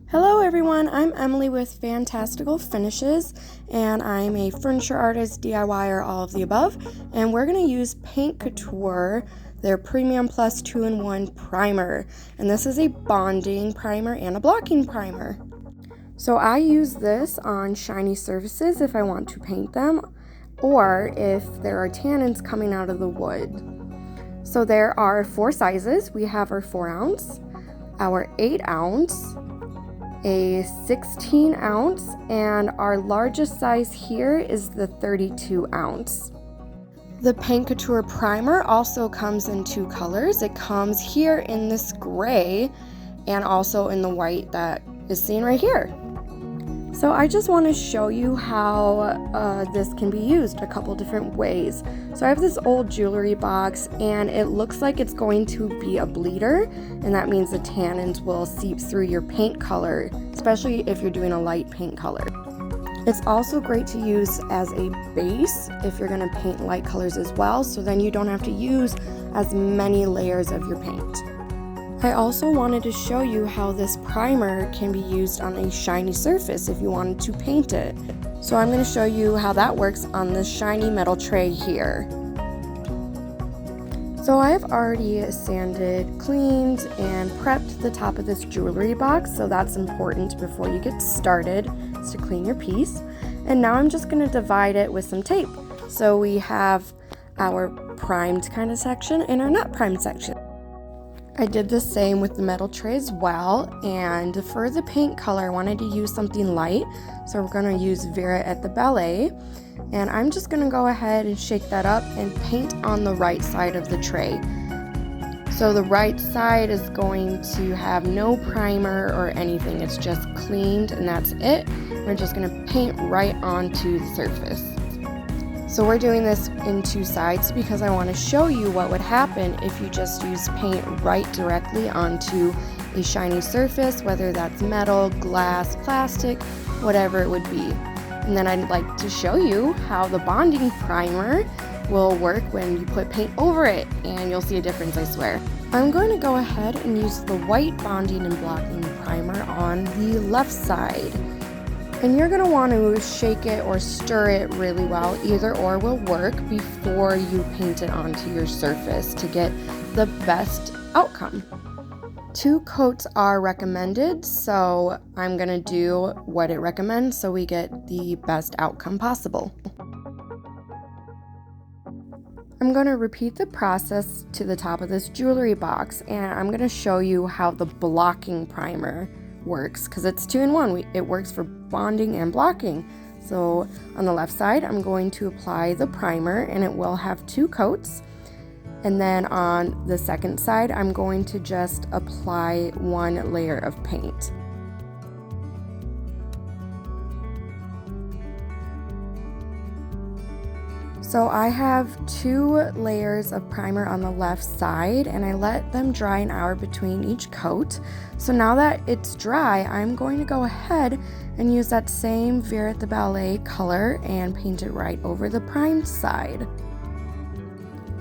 Hello everyone, I'm Emily with Fantastical Finishes, and I'm a furniture artist, DIYer, all of the above, and we're going to use Paint Couture, their Premium Plus 2-in-1 primer, and this is a bonding primer and a blocking primer. So I use this on shiny surfaces if I want to paint them, or if there are tannins coming out of the wood. So there are 4 sizes. We have our 4-ounce, our 8-ounce, a 16-ounce, and our largest size here is the 32-ounce. The Paint Couture primer also comes in 2 colors. It comes here in this gray and also in the white that is seen right here. So I just want to show you how this can be used a couple different ways. So I have this old jewelry box and it looks like it's going to be a bleeder, and that means the tannins will seep through your paint color, especially if you're doing a light paint color. It's also great to use as a base if you're going to paint light colors as well, so then you don't have to use as many layers of your paint. I also wanted to show you how this primer can be used on a shiny surface if you wanted to paint it. So I'm going to show you how that works on this shiny metal tray here. So I have already sanded, cleaned, and prepped the top of this jewelry box, so that's important before you get started, is to clean your piece. And now I'm just going to divide it with some tape. So we have our primed kind of section and our not primed section. I did the same with the metal tray as well, and for the paint color I wanted to use something light, so we're going to use Vera at the Ballet, and I'm just going to go ahead and shake that up and paint on the right side of the tray. So the right side is going to have no primer or anything, it's just cleaned and that's it. We're just going to paint right onto the surface. So we're doing this in 2 sides because I want to show you what would happen if you just use paint right directly onto a shiny surface, whether that's metal, glass, plastic, whatever it would be. And then I'd like to show you how the bonding primer will work when you put paint over it, and you'll see a difference, I swear. I'm going to go ahead and use the white bonding and blocking primer on the left side. And you're going to want to shake it or stir it really well, either or will work, before you paint it onto your surface to get the best outcome. 2 coats are recommended, so I'm going to do what it recommends so we get the best outcome possible. I'm going to repeat the process to the top of this jewelry box, and I'm going to show you how the blocking primer works, because it's 2-in-1. It works for bonding and blocking. So on the left side I'm going to apply the primer, and it will have 2 coats, and then on the second side I'm going to just apply 1 layer of paint. So I have 2 layers of primer on the left side, and I let them dry an hour between each coat. So now that it's dry, I'm going to go ahead and use that same Vera at the Ballet color and paint it right over the primed side.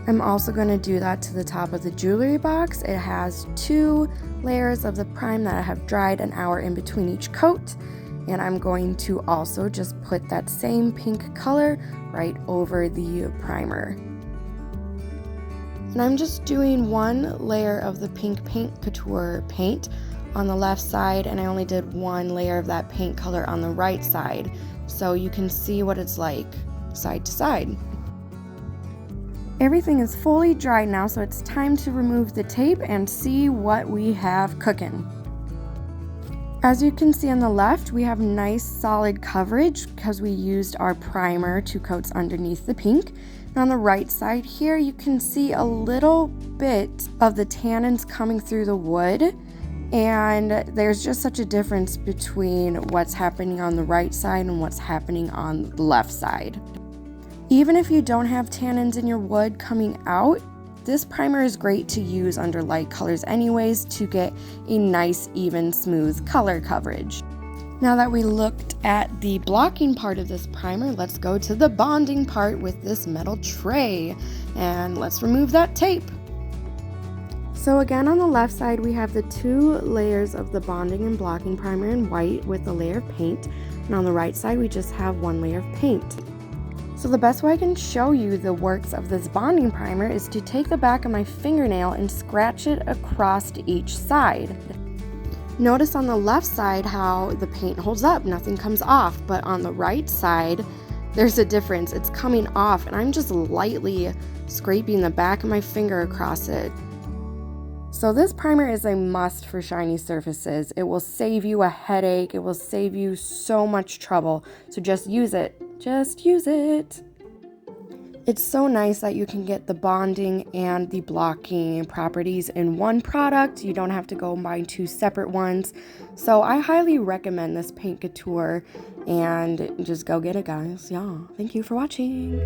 I'm also going to do that to the top of the jewelry box. It has 2 layers of the prime that I have dried an hour in between each coat. And I'm going to also just put that same pink color right over the primer. And I'm just doing 1 layer of the pink Paint Couture paint on the left side, and I only did 1 layer of that paint color on the right side, so you can see what it's like side to side. Everything is fully dried now, so it's time to remove the tape and see what we have cooking. As you can see on the left, we have nice solid coverage because we used our primer 2 coats underneath the pink. And on the right side here, you can see a little bit of the tannins coming through the wood, and there's just such a difference between what's happening on the right side and what's happening on the left side. Even if you don't have tannins in your wood coming out, this primer is great to use under light colors anyways to get a nice, even, smooth color coverage. Now that we looked at the blocking part of this primer, let's go to the bonding part with this metal tray, and let's remove that tape. So again, on the left side, we have the 2 layers of the bonding and blocking primer in white with a layer of paint. And on the right side, we just have 1 layer of paint. So the best way I can show you the works of this bonding primer is to take the back of my fingernail and scratch it across each side. Notice on the left side how the paint holds up, nothing comes off, but on the right side, there's a difference. It's coming off, and I'm just lightly scraping the back of my finger across it. So this primer is a must for shiny surfaces. It will save you a headache. It will save you so much trouble. So just use it. Just use it. It's so nice that you can get the bonding and the blocking properties in one product. You don't have to go and buy 2 separate ones. So I highly recommend this Paint Couture, and just go get it, guys. Yeah, thank you for watching.